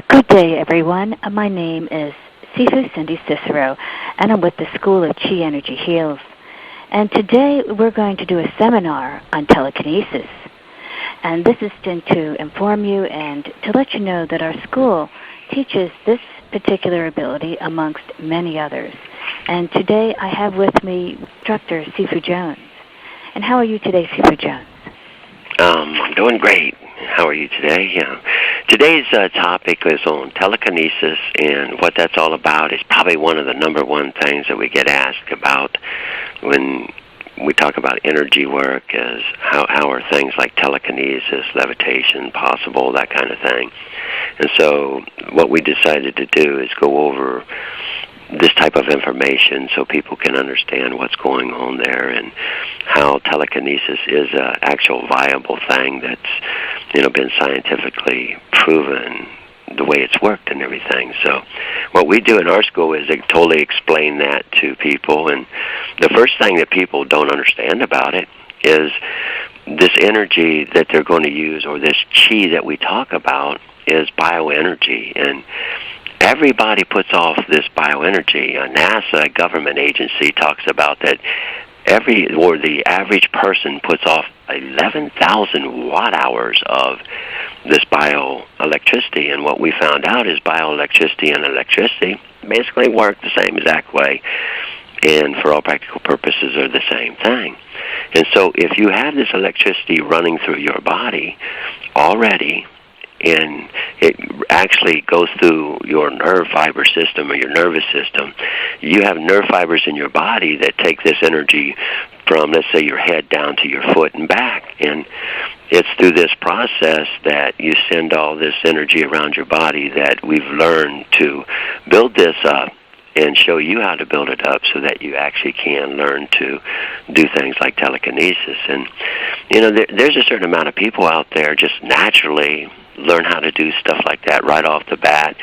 Good day, everyone. My name is Sifu Cindy Cicero, and I'm with the School of Chi Energy Heals. And today we're going to do a seminar on telekinesis. And this is to inform you and to let you know that our school teaches this particular ability amongst many others. And today I have with me instructor Sifu Jones. And how are you today, Sifu Jones? I'm doing great. How are you today? Yeah. Today's topic is on telekinesis, and what that's all about is probably one of the number one things that we get asked about when we talk about energy work, is how are things like telekinesis, levitation possible, that kind of thing. And so what we decided to do is go over this type of information so people can understand what's going on there and how telekinesis is an actual viable thing that's been scientifically proven the way it's worked and everything. So what we do in our school is totally explain that to people, and the first thing that people don't understand about it is this energy that they're going to use, or this chi that we talk about, is bioenergy, and everybody puts off this bioenergy. NASA, a government agency, talks about that the average person puts off 11,000 watt-hours of this bioelectricity, and what we found out is bioelectricity and electricity basically work the same exact way, and for all practical purposes are the same thing. And so if you have this electricity running through your body already, and it actually goes through your nerve fiber system or your nervous system, you have nerve fibers in your body that take this energy from, let's say, your head down to your foot and back. And it's through this process that you send all this energy around your body that we've learned to build this up and show you how to build it up so that you actually can learn to do things like telekinesis. And, there's a certain amount of people out there just naturally learn how to do stuff like that right off the bat,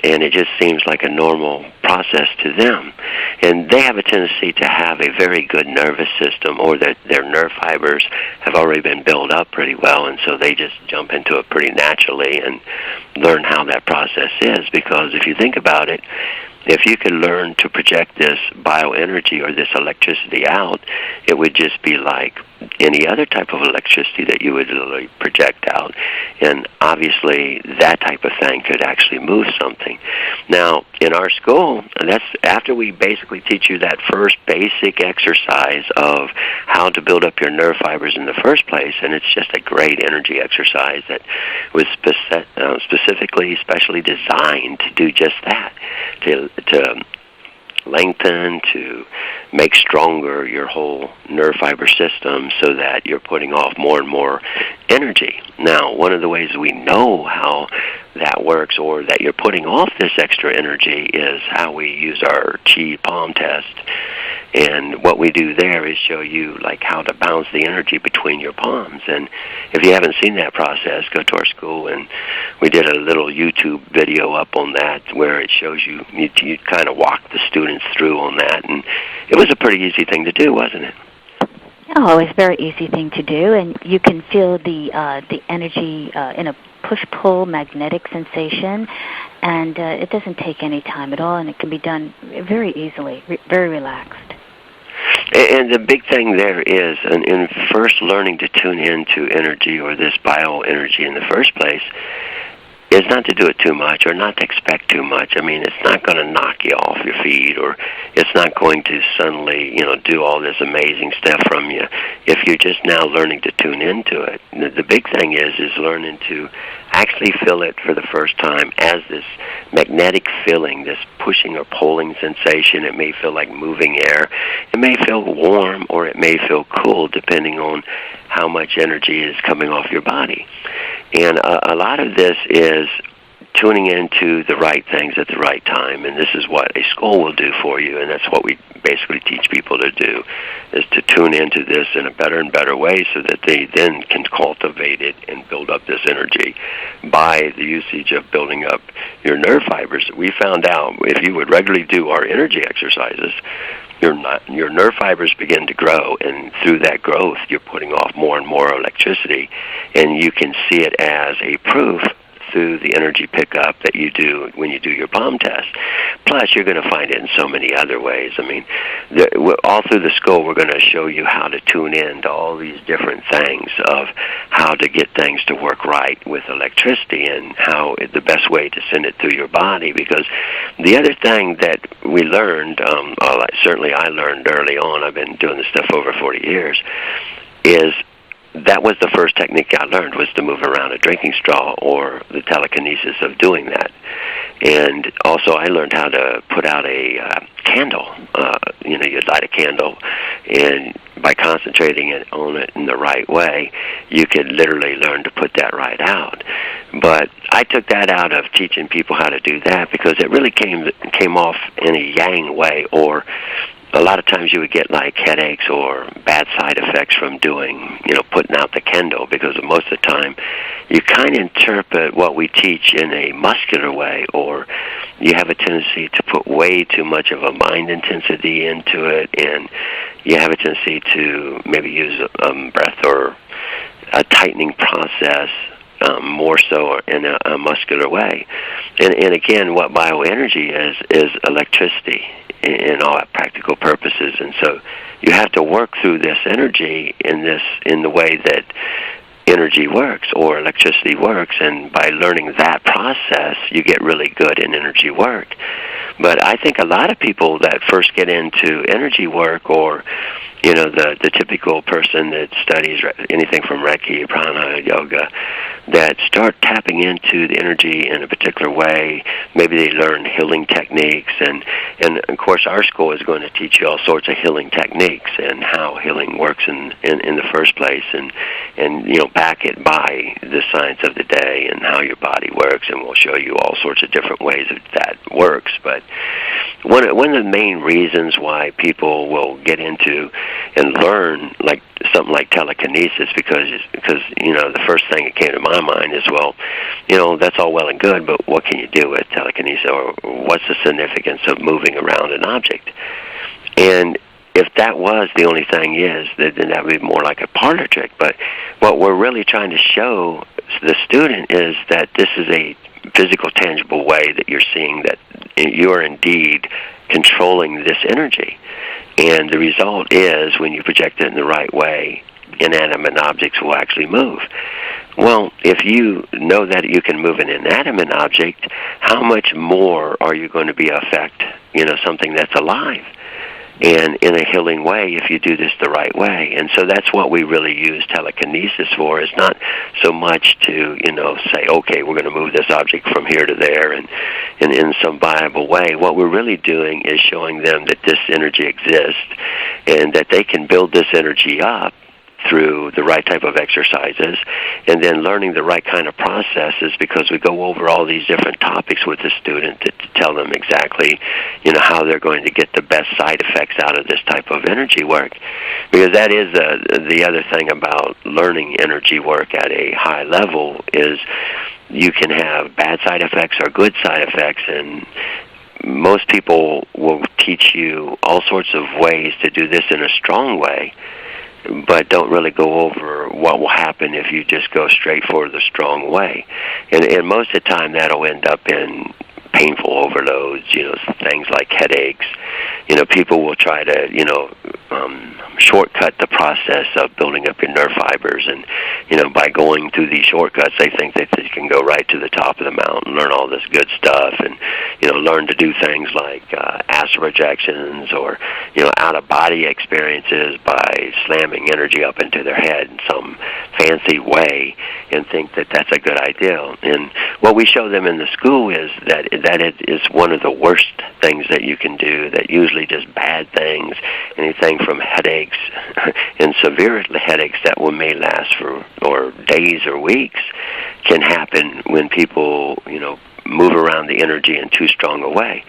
and it just seems like a normal process to them. And they have a tendency to have a very good nervous system, or that their nerve fibers have already been built up pretty well, and so they just jump into it pretty naturally and learn how that process is. Because if you think about it, if you could learn to project this bioenergy or this electricity out, it would just be like any other type of electricity that you would literally project out. And obviously, that type of thing could actually move something. Now, in our school, that's after we basically teach you that first basic exercise of how to build up your nerve fibers in the first place, and it's just a great energy exercise that was specially designed to do just that, to lengthen, to make stronger your whole nerve fiber system so that you're putting off more and more energy. Now, one of the ways we know how that works, or that you're putting off this extra energy, is how we use our Chi palm test. And what we do there is show you like how to bounce the energy between your palms. And if you haven't seen that process, go to our school, and we did a little YouTube video up on that where it shows you kind of walk the students through on that. And it was a pretty easy thing to do, wasn't it? Oh, it's a very easy thing to do, and you can feel the energy in a push-pull magnetic sensation, and it doesn't take any time at all, and it can be done very easily, very relaxed. And the big thing there is, in first learning to tune into energy, or this bioenergy in the first place, is not to do it too much, or not to expect too much. I mean, it's not going to knock you off your feet, or it's not going to suddenly, do all this amazing stuff from you if you're just now learning to tune into it. The big thing is learning to actually feel it for the first time as this magnetic feeling, this pushing or pulling sensation. It may feel like moving air. It may feel warm, or it may feel cool, depending on how much energy is coming off your body. And a lot of this is tuning into the right things at the right time, and this is what a school will do for you, and that's what we basically teach people to do, is to tune into this in a better and better way so that they then can cultivate it and build up this energy by the usage of building up your nerve fibers. We found out if you would regularly do our energy exercises, your nerve fibers begin to grow, and through that growth, you're putting off more and more electricity, and you can see it as a proof through the energy pickup that you do when you do your palm test. Plus, you're going to find it in so many other ways. I mean, all through the school, we're going to show you how to tune in to all these different things of how to get things to work right with electricity and how the best way to send it through your body. Because the other thing that we learned, certainly I learned early on, I've been doing this stuff over 40 years, is that was the first technique I learned, was to move around a drinking straw, or the telekinesis of doing that. And also I learned how to put out a candle. You'd light a candle, and by concentrating on it in the right way, you could literally learn to put that right out. But I took that out of teaching people how to do that because it really came off in a yang way, or a lot of times you would get like headaches or bad side effects from putting out the candle, because most of the time you kind of interpret what we teach in a muscular way, or you have a tendency to put way too much of a mind intensity into it, and you have a tendency to maybe use breath or a tightening process more so in a muscular way. And again, what bioenergy is electricity in all practical purposes. And so you have to work through this energy in the way that energy works or electricity works, and by learning that process, you get really good in energy work. But I think a lot of people that first get into energy work, or the typical person that studies anything from Reiki, Prana, Yoga, that start tapping into the energy in a particular way. Maybe they learn healing techniques, and of course our school is going to teach you all sorts of healing techniques and how healing works in the first place, and back it by the science of the day and how your body works, and we'll show you all sorts of different ways that works. But one of the main reasons why people will get into and learn like something like telekinesis, because the first thing that came to my mind is, well, that's all well and good, but what can you do with telekinesis, or what's the significance of moving around an object? And if that was the only thing then that would be more like a parlor trick. But what we're really trying to show the student is that this is a physical, tangible way that you're seeing that you're indeed controlling this energy. And the result is, when you project it in the right way, inanimate objects will actually move. Well, if you know that you can move an inanimate object, how much more are you going to be affect, something that's alive? And in a healing way, if you do this the right way. And so that's what we really use telekinesis for. It's not so much to, say, okay, we're going to move this object from here to there and in some viable way. What we're really doing is showing them that this energy exists and that they can build this energy up through the right type of exercises, and then learning the right kind of processes, because we go over all these different topics with the student to tell them exactly, how they're going to get the best side effects out of this type of energy work. Because that is the other thing about learning energy work at a high level, is you can have bad side effects or good side effects, and most people will teach you all sorts of ways to do this in a strong way, but don't really go over what will happen if you just go straight for the strong way. And most of the time that'll end up in painful overloads, things like headaches. People will try to, shortcut the process of building up your nerve fibers, and, by going through these shortcuts, they think that they can go right to the top of the mountain, learn all this good stuff, and, learn to do things like astral projections or, out-of-body experiences by slamming energy up into their head in some fancy way, and think that that's a good idea. And what we show them in the school is that it is one of the worst things that you can do, that usually just bad things, anything from headaches and severe headaches that may last for days or weeks, can happen when people, move around the energy in too strong a way.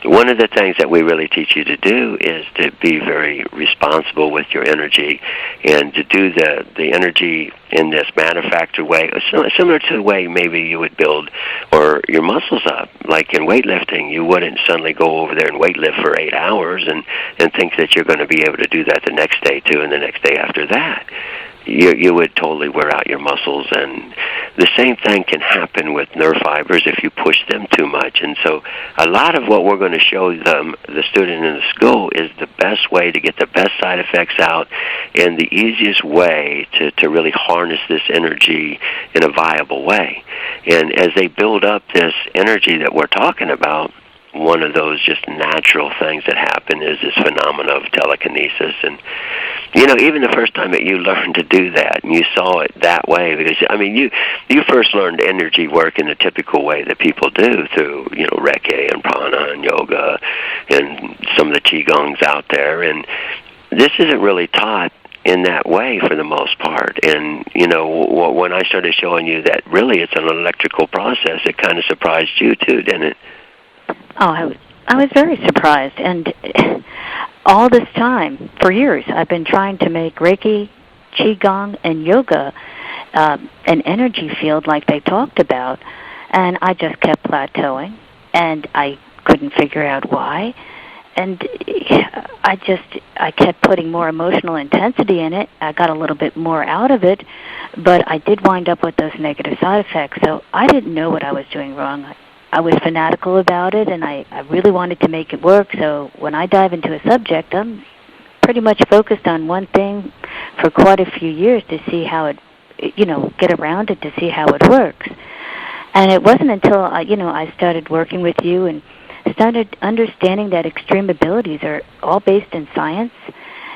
One of the things that we really teach you to do is to be very responsible with your energy, and to do the energy in this manufactured way, similar to the way maybe you would build or your muscles up. Like in weightlifting, you wouldn't suddenly go over there and weightlift for 8 hours and think that you're going to be able to do that the next day too, and the next day after that. you would totally wear out your muscles. And the same thing can happen with nerve fibers if you push them too much. And so a lot of what we're going to show them, the student in the school, is the best way to get the best side effects out and the easiest way to really harness this energy in a viable way. And as they build up this energy that we're talking about, one of those just natural things that happen is this phenomena of telekinesis. And, even the first time that you learned to do that and you saw it that way, because, you first learned energy work in the typical way that people do through, Reiki and prana and yoga and some of the Qigongs out there. And this isn't really taught in that way for the most part. And, when I started showing you that really it's an electrical process, it kind of surprised you too, didn't it? Oh, I was very surprised. And all this time, for years, I've been trying to make Reiki, Qigong, and yoga an energy field like they talked about, and I just kept plateauing, and I couldn't figure out why. And I kept putting more emotional intensity in it. I got a little bit more out of it, but I did wind up with those negative side effects. So I didn't know what I was doing wrong. I was fanatical about it, and I really wanted to make it work. So when I dive into a subject, I'm pretty much focused on one thing for quite a few years to see how it, get around it, to see how it works. And it wasn't until I started working with you and started understanding that extreme abilities are all based in science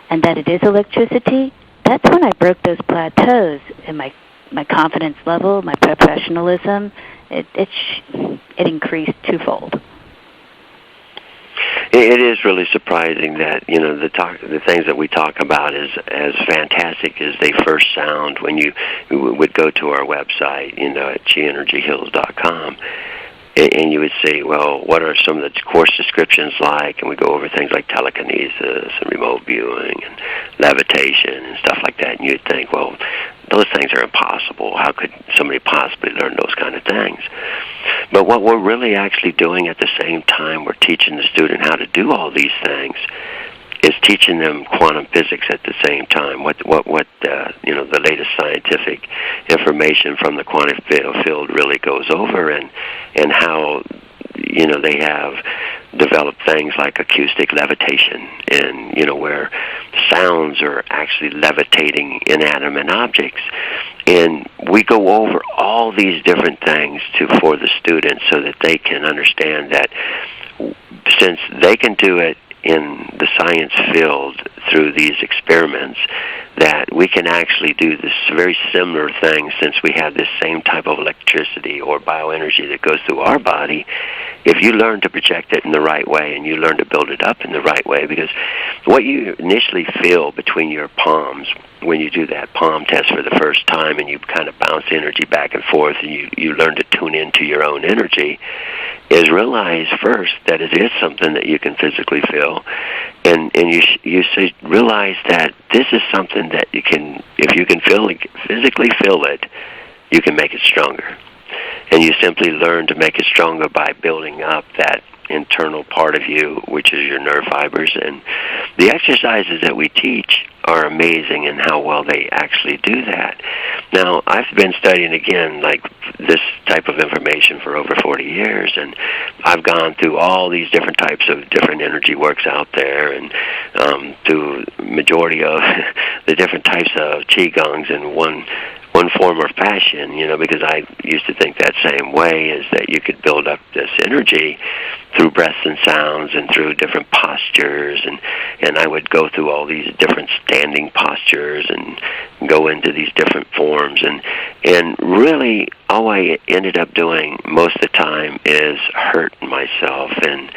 and that it is electricity. That's when I broke those plateaus in my confidence level, my professionalism. It increased twofold. It is really surprising that the things that we talk about is as fantastic as they first sound when you would go to our website, at qienergyheals.com. And you would say, well, what are some of the course descriptions like? And we go over things like telekinesis and remote viewing and levitation and stuff like that. And you'd think, well, those things are impossible. How could somebody possibly learn those kind of things? But what we're really actually doing at the same time we're teaching the student how to do all these things is teaching them quantum physics at the same time. What the latest scientific information from the quantum field really goes over, and how they have developed things like acoustic levitation, and where sounds are actually levitating inanimate objects. And we go over all these different things for the students so that they can understand that since they can do it in the science field through these experiments, that we can actually do this very similar thing since we have this same type of electricity or bioenergy that goes through our body. If you learn to project it in the right way and you learn to build it up in the right way, because what you initially feel between your palms when you do that palm test for the first time and you kind of bounce energy back and forth and you learn to tune into your own energy, is realize first that it is something that you can physically feel, and you realize that this is something that you can, if you can physically feel it, you can make it stronger. And you simply learn to make it stronger by building up that internal part of you, which is your nerve fibers. And the exercises that we teach are amazing in how well they actually do that. Now, I've been studying, again, like this type of information for over 40 years, and I've gone through all these different types of different energy works out there, and through majority of the different types of Qigongs in one form or fashion, because I used to think that same way, is that you could build up this energy through breaths and sounds and through different postures, and I would go through all these different standing postures and go into these different forms, and really all I ended up doing most of the time is hurting myself and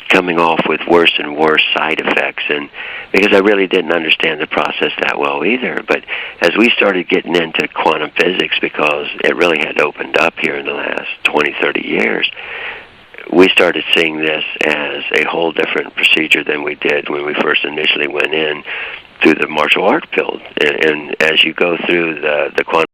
coming off with worse and worse side effects, and because I really didn't understand the process that well either. But as we started getting into quantum physics, because it really had opened up here in the last 20, 30 years, we started seeing this as a whole different procedure than we did when we first initially went in through the martial art field. And as you go through the quantum